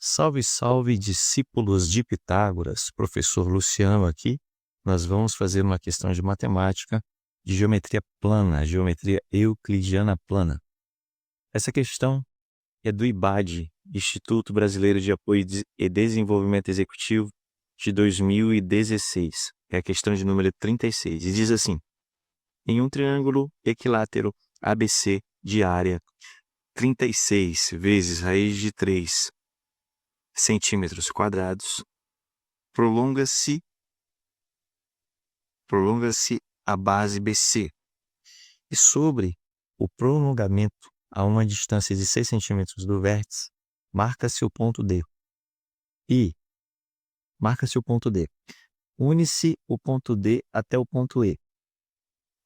Salve, salve, discípulos de Pitágoras, professor Luciano aqui. Nós vamos fazer uma questão de matemática de geometria plana, geometria euclidiana plana. Essa questão é do IBAD, Instituto Brasileiro de Apoio e Desenvolvimento Executivo, de 2016. É a questão de número 36. E diz assim: em um triângulo equilátero ABC de área 36 vezes raiz de 3 centímetros quadrados, prolonga-se a base BC. E sobre o prolongamento a uma distância de 6 centímetros do vértice, marca-se o ponto D. Une-se o ponto D até o ponto E,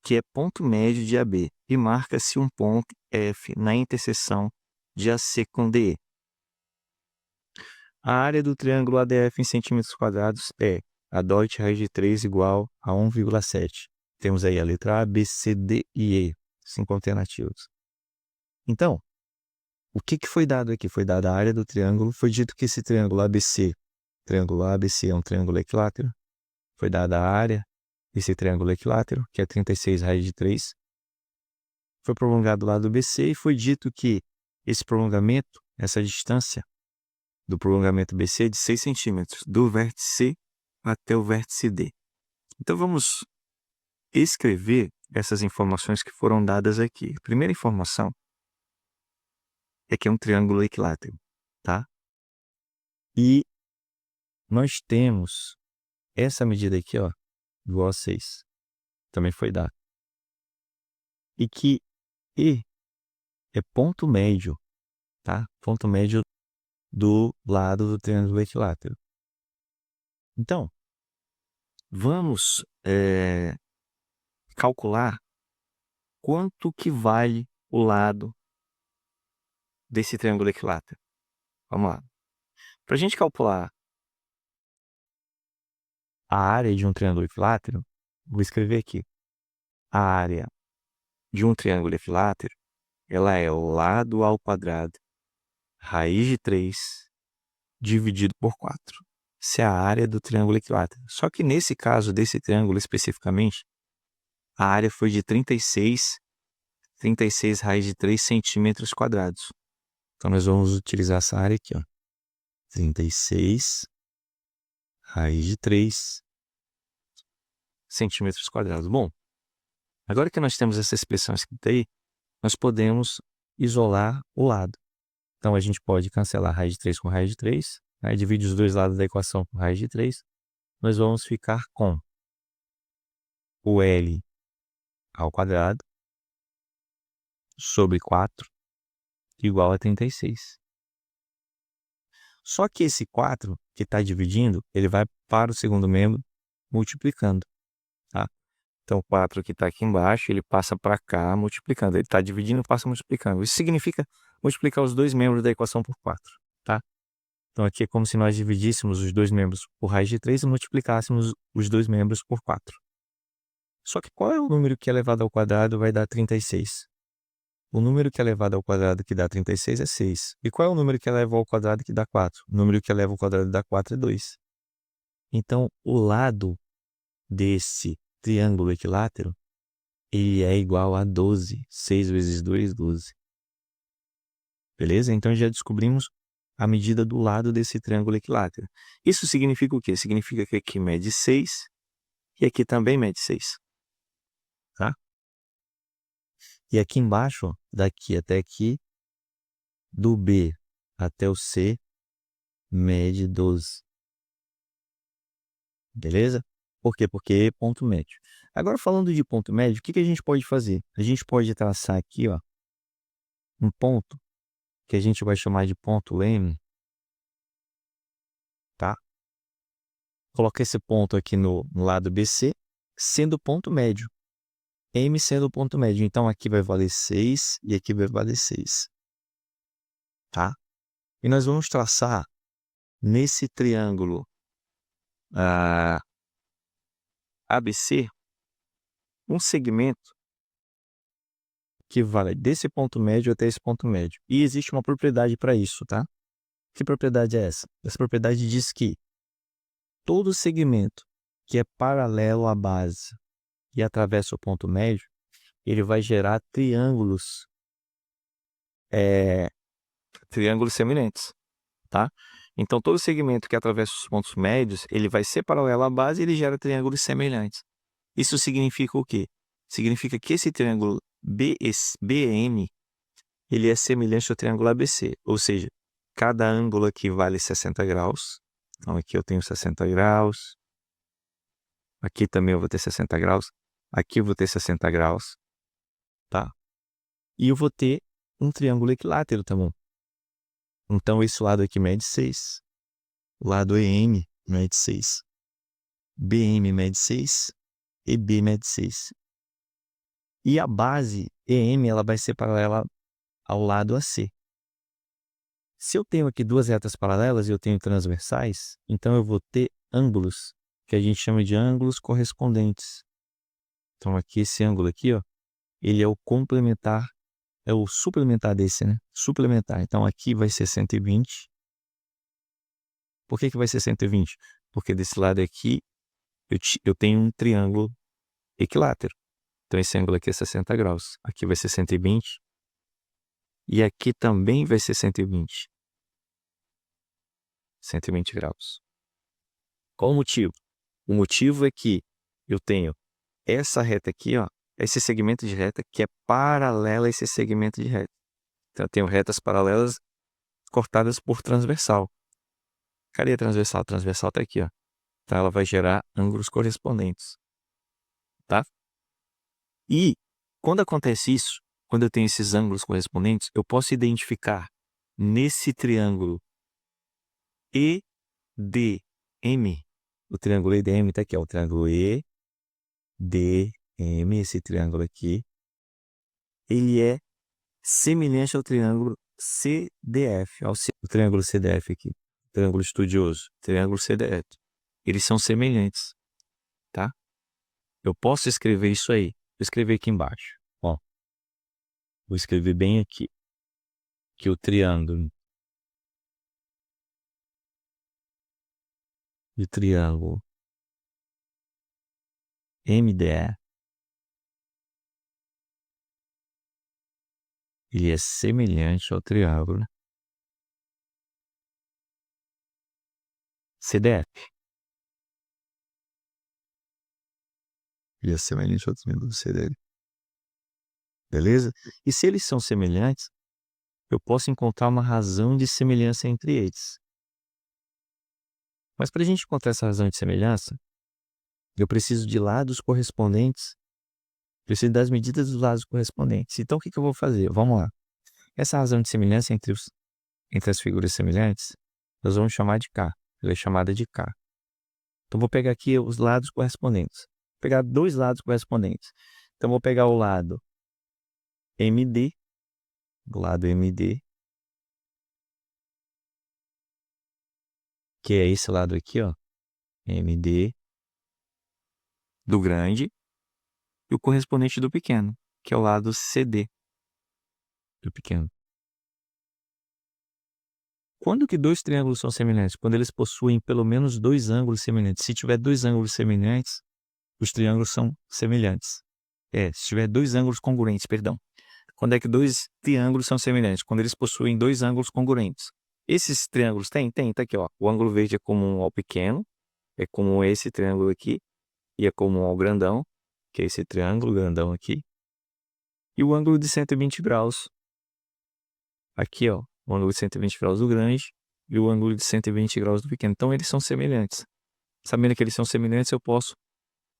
que é ponto médio de AB, e marca-se um ponto F na interseção de AC com DE. A área do triângulo ADF em centímetros quadrados é a DOT raiz de 3 igual a 1,7. Temos aí a letra A, B, C, D e E, 5 alternativas. Então, o que foi dado aqui? Foi dada a área do triângulo, foi dito que esse triângulo ABC é um triângulo equilátero. Foi dada a área desse triângulo equilátero, que é 36 raiz de 3. Foi prolongado o lado BC e foi dito que esse prolongamento, essa distância do prolongamento BC é de 6 centímetros, do vértice C até o vértice D. Então, vamos escrever essas informações que foram dadas aqui. A primeira informação é que é um triângulo equilátero, tá? E nós temos essa medida aqui, ó, igual a 6. Também foi dada. E que E é ponto médio, tá? Ponto médio do lado do triângulo equilátero. Então, vamos calcular quanto que vale o lado desse triângulo equilátero. Vamos lá. Para a gente calcular a área de um triângulo equilátero, vou escrever aqui. A área de um triângulo equilátero, ela é o lado ao quadrado, raiz de 3, dividido por 4. Essa é a área do triângulo equilátero. Só que nesse caso desse triângulo especificamente, a área foi de 36 raiz de 3 centímetros quadrados. Então, nós vamos utilizar essa área aqui, ó. 36 raiz de 3 centímetros quadrados. Bom, agora que nós temos essa expressão escrita aí, nós podemos isolar o lado. Então, a gente pode cancelar raiz de 3 com raiz de 3, aí divide os dois lados da equação com raiz de 3. Nós vamos ficar com o L ao quadrado sobre 4 igual a 36. Só que esse 4 que está dividindo, ele vai para o segundo membro multiplicando, tá? Então, o 4 que está aqui embaixo, ele passa para cá multiplicando. Ele está dividindo, passa multiplicando. Isso significa multiplicar os dois membros da equação por 4, tá? Então, aqui é como se nós dividíssemos os dois membros por raiz de 3 e multiplicássemos os dois membros por 4. Só que qual é o número que é elevado ao quadrado vai dar 36? O número que é elevado ao quadrado que dá 36 é 6. E qual é o número que eleva ao quadrado que dá 4? O número que eleva ao quadrado que dá 4 é 2. Então, o lado desse triângulo equilátero, ele é igual a 12. 6 vezes 2, 12. Beleza? Então, já descobrimos a medida do lado desse triângulo equilátero. Isso significa o quê? Significa que aqui mede 6 e aqui também mede 6. Tá? E aqui embaixo, daqui até aqui, do B até o C, mede 12. Beleza? Por quê? Porque E é ponto médio. Agora, falando de ponto médio, o que a gente pode fazer? A gente pode traçar aqui, ó, um ponto que a gente vai chamar de ponto M, tá? Coloca esse ponto aqui no lado BC, sendo ponto médio. M sendo ponto médio. Então, aqui vai valer 6 e aqui vai valer 6. Tá? E nós vamos traçar nesse triângulo ABC um segmento que vai desse ponto médio até esse ponto médio. E existe uma propriedade para isso, tá? Que propriedade é essa? Essa propriedade diz que todo segmento que é paralelo à base e atravessa o ponto médio, ele vai gerar triângulos semelhantes, tá? Então, todo segmento que atravessa os pontos médios, ele vai ser paralelo à base e ele gera triângulos semelhantes. Isso significa o quê? Significa que esse triângulo BM, ele é semelhante ao triângulo ABC, ou seja, cada ângulo aqui vale 60 graus. Então, aqui eu tenho 60 graus, aqui também eu vou ter 60 graus, aqui eu vou ter 60 graus, tá? E eu vou ter um triângulo equilátero também. Então, esse lado aqui mede 6, o lado EM mede 6, BM mede 6, EB mede 6. E a base EM, ela vai ser paralela ao lado AC. Se eu tenho aqui duas retas paralelas e eu tenho transversais, então eu vou ter ângulos, que a gente chama de ângulos correspondentes. Então, aqui, esse ângulo aqui, ó, ele é o complementar, é o suplementar desse, né? Suplementar. Então, aqui vai ser 120. Por que vai ser 120? Porque desse lado aqui, eu tenho um triângulo equilátero. Então, esse ângulo aqui é 60 graus. Aqui vai ser 120. E aqui também vai ser 120. 120 graus. Qual o motivo? O motivo é que eu tenho essa reta aqui, ó, esse segmento de reta que é paralela a esse segmento de reta. Então, eu tenho retas paralelas cortadas por transversal. Cadê a transversal? A transversal está aqui, ó. Então, ela vai gerar ângulos correspondentes. Tá? E, quando acontece isso, quando eu tenho esses ângulos correspondentes, eu posso identificar nesse triângulo EDM, o triângulo EDM está aqui, ó, o triângulo EDM, esse triângulo aqui, ele é semelhante ao triângulo CDF, o triângulo CDF aqui, triângulo estudioso, triângulo CDF. Eles são semelhantes, tá? Eu posso escrever isso aí. Vou escrever aqui embaixo, ó. Vou escrever bem aqui, que o triângulo MDE, ele é semelhante ao triângulo CDF. Ele é semelhante ao triângulo CDF. Beleza? E se eles são semelhantes, eu posso encontrar uma razão de semelhança entre eles. Mas para a gente encontrar essa razão de semelhança, eu preciso de lados correspondentes, preciso das medidas dos lados correspondentes. Então, o que eu vou fazer? Vamos lá. Essa razão de semelhança entre as figuras semelhantes, nós vamos chamar de K. Ela é chamada de K. Então, vou pegar aqui os lados correspondentes. Vou pegar dois lados correspondentes. Então, vou pegar o lado MD, que é esse lado aqui, ó, MD, do grande, e o correspondente do pequeno, que é o lado CD, do pequeno. Quando que dois triângulos são semelhantes? Quando eles possuem pelo menos dois ângulos semelhantes. Se tiver dois ângulos semelhantes, os triângulos são semelhantes. Se tiver dois ângulos congruentes, perdão. Quando é que dois triângulos são semelhantes? Quando eles possuem dois ângulos congruentes. Esses triângulos tá aqui, ó. O ângulo verde é comum ao pequeno, é comum a esse triângulo aqui, e é comum ao grandão, que é esse triângulo grandão aqui. E o ângulo de 120 graus, aqui, ó, o ângulo de 120 graus do grande e o ângulo de 120 graus do pequeno. Então, eles são semelhantes. Sabendo que eles são semelhantes, eu posso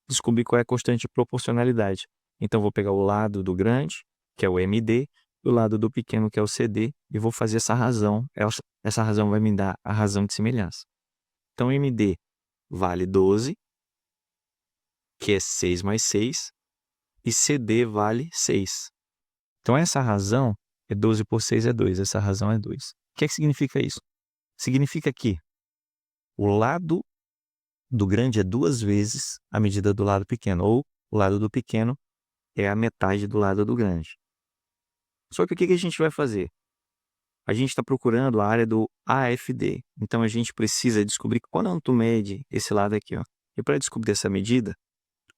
descobrir qual é a constante de proporcionalidade. Então, vou pegar o lado do grande, que é o MD, e o lado do pequeno, que é o CD, e vou fazer essa razão. Essa razão vai me dar a razão de semelhança. Então, MD vale 12, que é 6 mais 6, e CD vale 6. Então, essa razão é 12 por 6 é 2. Essa razão é 2. O que significa isso? Significa que o lado do grande é 2 vezes a medida do lado pequeno, ou o lado do pequeno é a metade do lado do grande. Só que o que a gente vai fazer? a gente está procurando a área do AFD. Então, a gente precisa descobrir quanto mede esse lado aqui, ó. E para descobrir essa medida,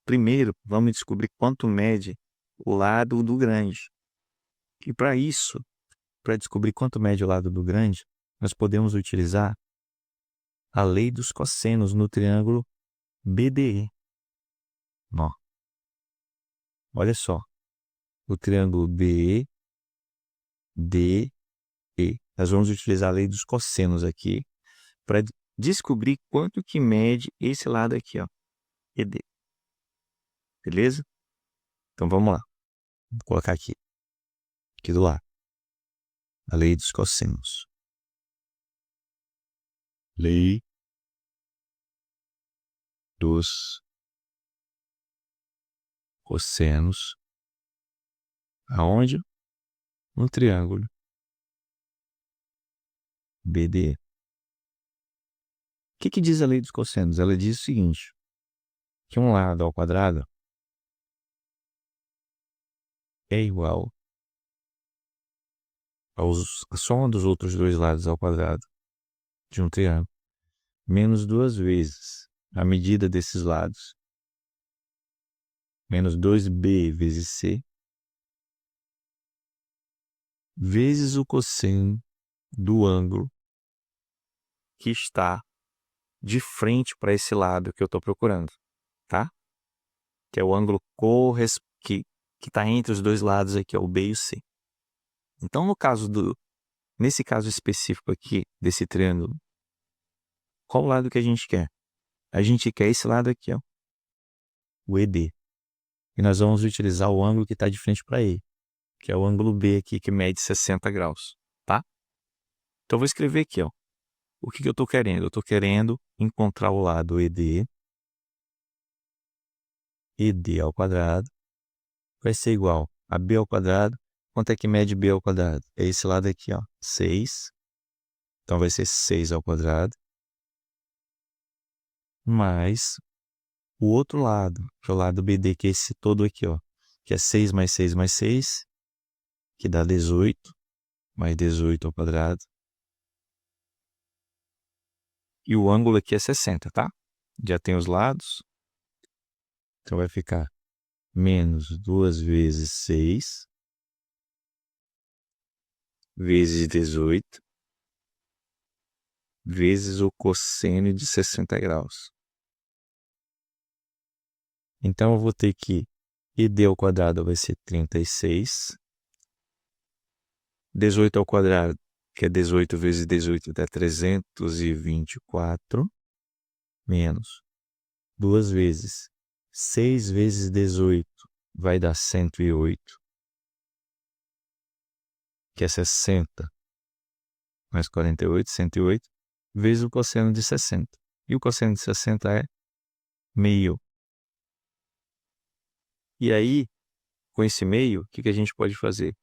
primeiro, vamos descobrir quanto mede o lado do grande. E para isso, para descobrir quanto mede o lado do grande, nós podemos utilizar a lei dos cossenos no triângulo BDE. Ó. Olha só, o triângulo BDE. Nós vamos utilizar a lei dos cossenos aqui para descobrir quanto que mede esse lado aqui, ó, ED. Beleza? Então vamos lá. Vou colocar aqui do lado. A lei dos cossenos. Lei dos cossenos. Aonde? No triângulo BDE. O que diz a lei dos cossenos? Ela diz o seguinte, que um lado ao quadrado é igual a soma dos outros dois lados ao quadrado de um triângulo, menos 2 vezes a medida desses lados, menos 2b vezes c, vezes o cosseno do ângulo que está de frente para esse lado que eu estou procurando, tá? Que é o ângulo que está entre os dois lados aqui, é o B e o C. Então, nesse caso específico aqui, desse triângulo, qual lado que a gente quer? A gente quer esse lado aqui, ó, o ED. E nós vamos utilizar o ângulo que está de frente para ele, que é o ângulo B aqui, que mede 60 graus, tá? Então, eu vou escrever aqui, ó. O que eu estou querendo? Eu estou querendo encontrar o lado ED ao quadrado, vai ser igual a B ao quadrado. Quanto é que mede B ao quadrado? É esse lado aqui, ó, 6. Então, vai ser 6 ao quadrado. Mais o outro lado, que é o lado BD, que é esse todo aqui, ó, que é 6 mais 6 mais 6, que dá 18, mais 18 ao quadrado. E o ângulo aqui é 60, tá? Já tem os lados. Então, vai ficar menos 2 vezes 6, vezes 18, vezes o cosseno de 60 graus. Então, eu vou ter que ED ao quadrado vai ser 36. 18 ao quadrado, que é 18 vezes 18, dá 324, menos 2 vezes 6 vezes 18 vai dar 108, que é 60, mais 48, 108, vezes o cosseno de 60. E o cosseno de 60 é meio. E aí, com esse meio, o que a gente pode fazer?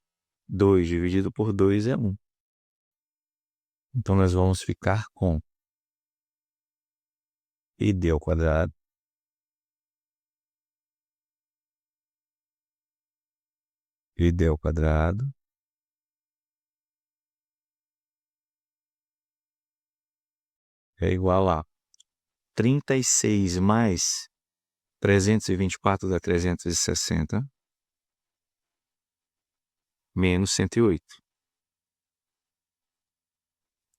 2 dividido por 2 é 1. Então, nós vamos ficar com ED ao quadrado é igual a 36 mais 324 dá 360, menos 108.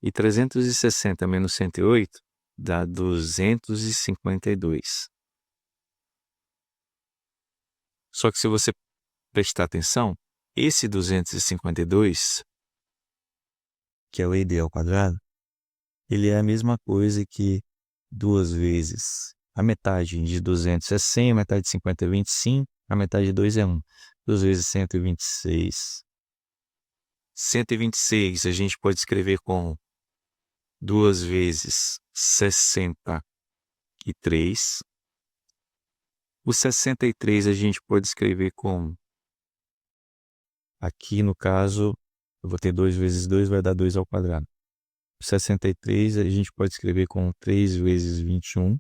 E 360 menos 108 dá 252. Só que se você prestar atenção, esse 252, que é o ED ao quadrado, ele é a mesma coisa que 2 vezes a metade de 200 é 100, a metade de 50 é 25, a metade de 2 é 1. 2 vezes 126. 126 a gente pode escrever como 2 vezes 63. O 63 a gente pode escrever como, aqui no caso, eu vou ter 2 vezes 2, vai dar 2 ao quadrado. O 63 a gente pode escrever como 3 vezes 21.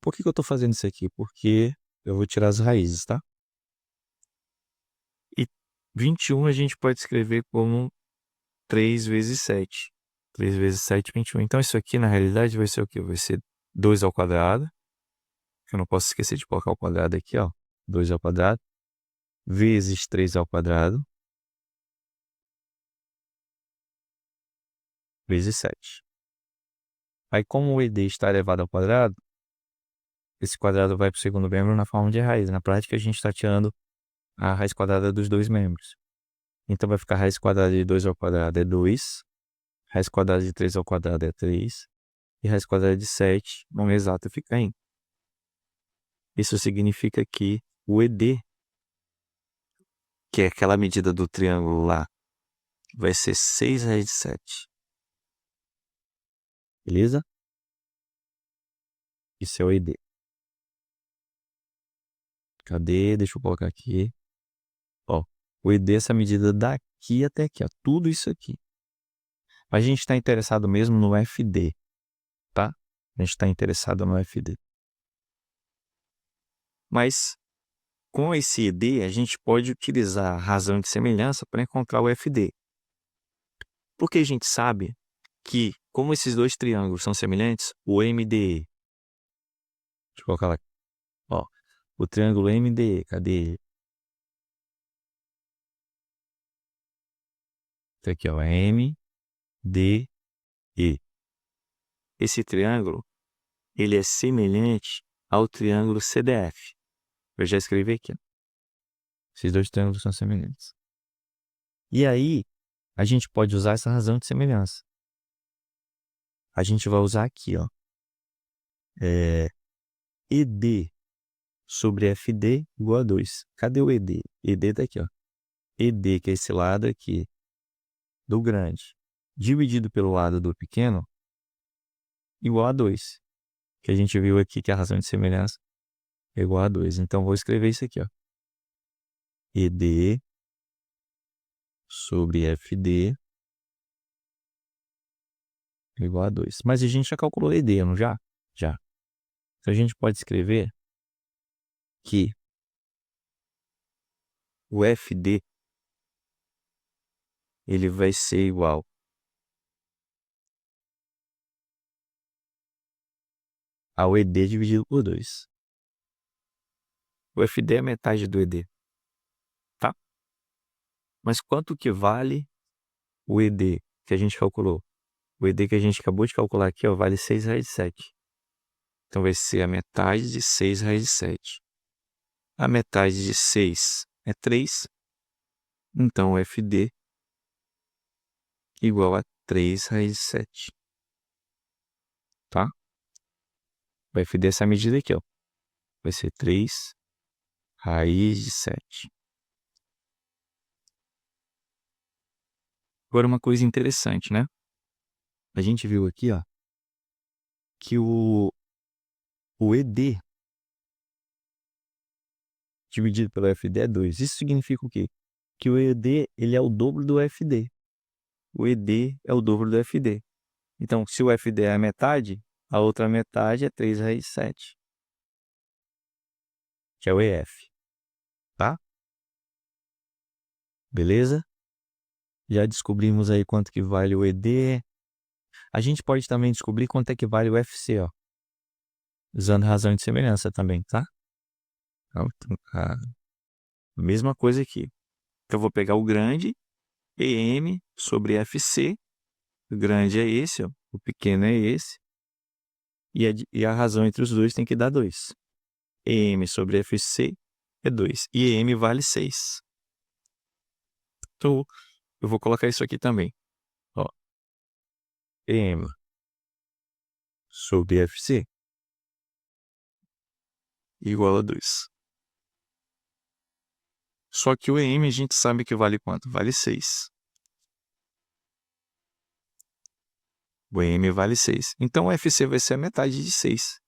Por que eu estou fazendo isso aqui? Porque eu vou tirar as raízes, tá? 21 a gente pode escrever como 3 vezes 7. 3 vezes 7, 21. Então, isso aqui, na realidade, vai ser o quê? Vai ser 2 ao quadrado. Eu não posso esquecer de colocar o quadrado aqui, ó. 2 ao quadrado. Vezes 3 ao quadrado. Vezes 7. Aí, como o ED está elevado ao quadrado, esse quadrado vai para o segundo membro na forma de raiz. Na prática, a gente está tirando a raiz quadrada dos dois membros. Então, vai ficar raiz quadrada de 2 ao quadrado é 2. Raiz quadrada de 3 ao quadrado é 3. E raiz quadrada de 7, no exato, fica 1. Isso significa que o ED, que é aquela medida do triângulo lá, vai ser 6 raiz de 7. Beleza? Isso é o ED. Cadê? Deixa eu colocar aqui. Ó, o ED é essa medida daqui até aqui, ó. Tudo isso aqui. Mas a gente está interessado mesmo no FD, tá? A gente está interessado no FD. Mas com esse ED, a gente pode utilizar a razão de semelhança para encontrar o FD. Porque a gente sabe que, como esses dois triângulos são semelhantes, o MDE. Deixa eu colocar lá. Ó, o triângulo MDE, cadê ele? Tá aqui, ó, MDE. Esse triângulo, ele é semelhante ao triângulo CDF. Eu já escrevi aqui, ó. Esses dois triângulos são semelhantes. E aí, a gente pode usar essa razão de semelhança. A gente vai usar aqui, ó. ED sobre FD igual a 2. Cadê o ED? ED tá aqui, ó. ED, que é esse lado aqui, do grande, dividido pelo lado do pequeno, igual a 2. Que a gente viu aqui que a razão de semelhança é igual a 2. Então, vou escrever isso aqui, ó. ED sobre FD igual a 2. Mas a gente já calculou ED, não já? Já. Então, a gente pode escrever que o FD ele vai ser igual ao ED dividido por 2. O FD é a metade do ED, tá? Mas quanto que vale o ED que a gente calculou? O ED que a gente acabou de calcular aqui, ó, vale 6 raiz de 7. Então, vai ser a metade de 6 raiz de 7. A metade de 6 é 3. Então, o FD igual a 3 raiz de 7. Tá? O FD é essa medida aqui, ó. Vai ser 3 raiz de 7. Agora, uma coisa interessante, né? A gente viu aqui, ó, que o ED dividido pelo FD é 2. Isso significa o quê? Que o ED ele é o dobro do FD. O ED é o dobro do FD. Então, se o FD é a metade, a outra metade é 3 raiz de 7. Que é o EF. Tá? Beleza? Já descobrimos aí quanto que vale o ED. A gente pode também descobrir quanto é que vale o FC, ó. Usando razão de semelhança também, tá? Então, a mesma coisa aqui. Eu vou pegar o grande, EM sobre FC. O grande é esse, ó. O pequeno é esse. E a razão entre os dois tem que dar 2. EM sobre FC é 2. E EM vale 6. Então, eu vou colocar isso aqui também. Ó. EM sobre FC igual a 2. Só que o EM a gente sabe que vale quanto? Vale 6. O EM vale 6. Então, o FC vai ser a metade de 6.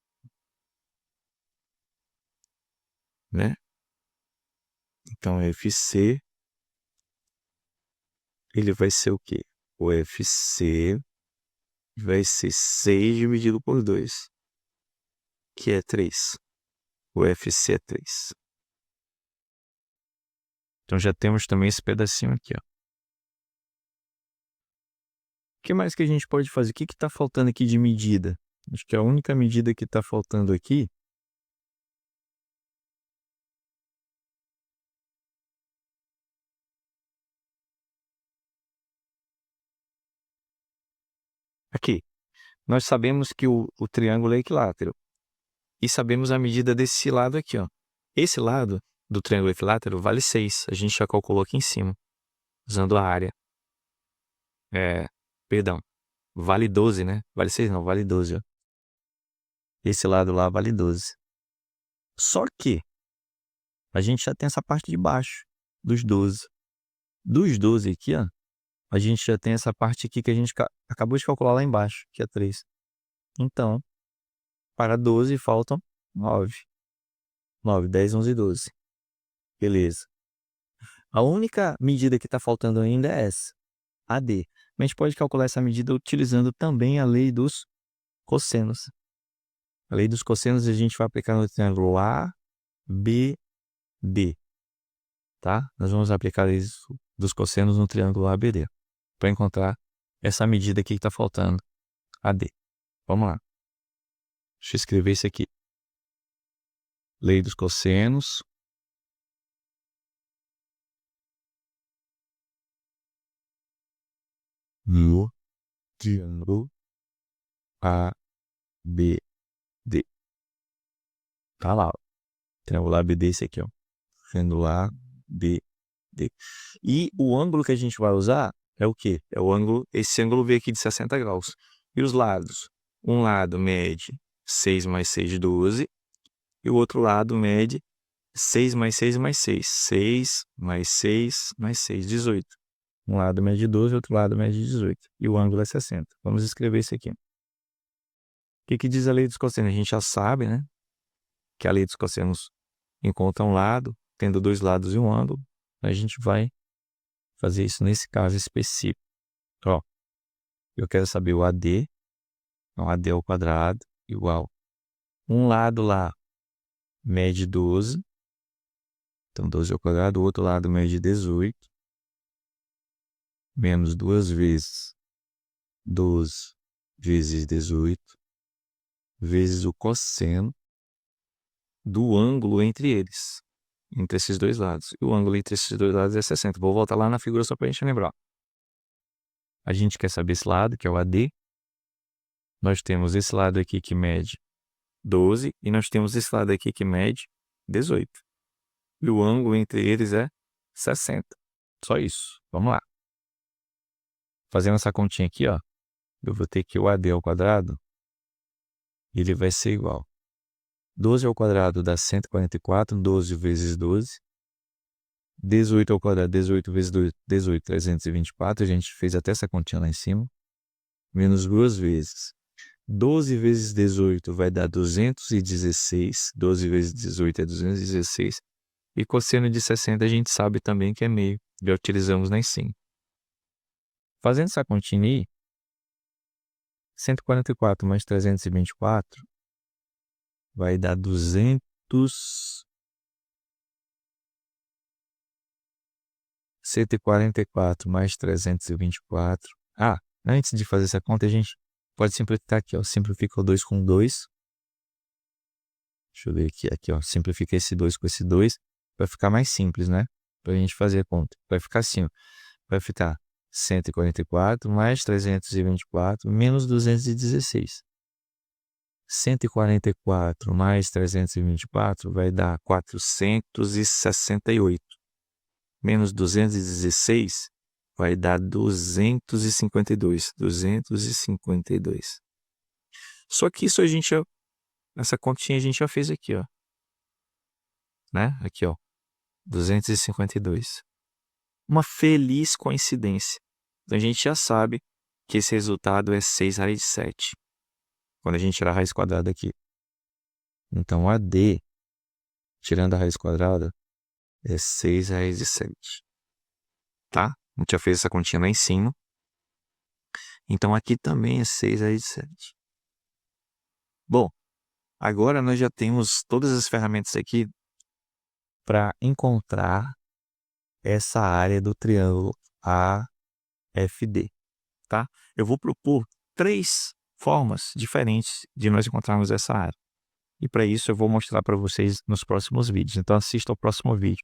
Né? Então, o FC ele vai ser o quê? O FC vai ser 6 dividido por 2, que é 3. O FC é 3. Então já temos também esse pedacinho aqui, ó. O que mais que a gente pode fazer? O que está faltando aqui de medida? Acho que a única medida que está faltando aqui... Aqui. Nós sabemos que o triângulo é equilátero. E sabemos a medida desse lado aqui, ó. Esse lado do triângulo equilátero vale 6. A gente já calculou aqui em cima, usando a área. Perdão. Vale 12, né? Vale 6 não, vale 12, ó. Esse lado lá vale 12. Só que a gente já tem essa parte de baixo dos 12. Dos 12 aqui, ó, a gente já tem essa parte aqui que a gente acabou de calcular lá embaixo, que é 3. Então, para 12 faltam 9. 9, 10, 11, 12. Beleza. A única medida que está faltando ainda é essa, a D. Mas a gente pode calcular essa medida utilizando também a lei dos cossenos. A lei dos cossenos a gente vai aplicar no triângulo ABD. Tá? Nós vamos aplicar a lei dos cossenos no triângulo ABD para encontrar essa medida aqui que está faltando, a D. Vamos lá. Deixa eu escrever isso aqui. Lei dos cossenos. No triângulo ABD. Tá lá, ó. Triângulo ABD esse aqui, ó. Triângulo ABD. E o ângulo que a gente vai usar é o quê? É o ângulo, esse ângulo veio aqui de 60 graus. E os lados? Um lado mede 6 mais 6, 12. E o outro lado mede 6 mais 6 mais 6. 6 mais 6 mais 6, 18. Um lado mede 12, outro lado mede 18. E o ângulo é 60. Vamos escrever isso aqui. O que diz a lei dos cossenos? A gente já sabe, né? Que a lei dos cossenos encontra um lado, tendo dois lados e um ângulo. A gente vai fazer isso nesse caso específico. Ó, eu quero saber o AD. Então, AD ao quadrado igual. Um lado lá mede 12. Então, 12 ao quadrado. O outro lado mede 18. Menos 2 vezes 12 vezes 18. Vezes o cosseno do ângulo entre eles. Entre esses dois lados. E o ângulo entre esses dois lados é 60. Vou voltar lá na figura só para a gente lembrar. A gente quer saber esse lado, que é o AD. Nós temos esse lado aqui que mede 12. E nós temos esse lado aqui que mede 18. E o ângulo entre eles é 60. Só isso. Vamos lá. Fazendo essa continha aqui, ó. Eu vou ter que o AD ao quadrado. Ele vai ser igual. 12 ao quadrado dá 144. 12 vezes 12. 18 ao quadrado, 18 vezes 2, 18, 324. A gente fez até essa continha lá em cima. Menos 2 vezes. 12 vezes 18 vai dar 216. 12 vezes 18 é 216. E cosseno de 60 a gente sabe também que é meio. Já utilizamos lá em cima. Fazendo essa continha aí, 144 mais 324 vai dar 200... 144 mais 324. Ah, antes de fazer essa conta, a gente pode simplificar aqui, ó. Simplifica o 2 com 2. Deixa eu ver aqui, ó. Simplifica esse 2 com esse 2. Vai ficar mais simples, né? Pra gente fazer a conta. Vai ficar assim, ó. Vai ficar 144 mais 324 menos 216. 144 mais 324 vai dar 468. Menos 216 vai dar 252. 252. Só que isso essa continha a gente já fez aqui, ó. Né? Aqui, ó. 252. Uma feliz coincidência. Então a gente já sabe que esse resultado é 6 raiz de 7. Quando a gente tirar a raiz quadrada aqui. Então AD, tirando a raiz quadrada, é 6 raiz de 7. Tá? A gente já fez essa continha lá em cima. Então aqui também é 6 raiz de 7. Bom, agora nós já temos todas as ferramentas aqui para encontrar essa área do triângulo AFD, tá? Eu vou propor 3 formas diferentes de nós encontrarmos essa área. E para isso eu vou mostrar para vocês nos próximos vídeos. Então assista ao próximo vídeo.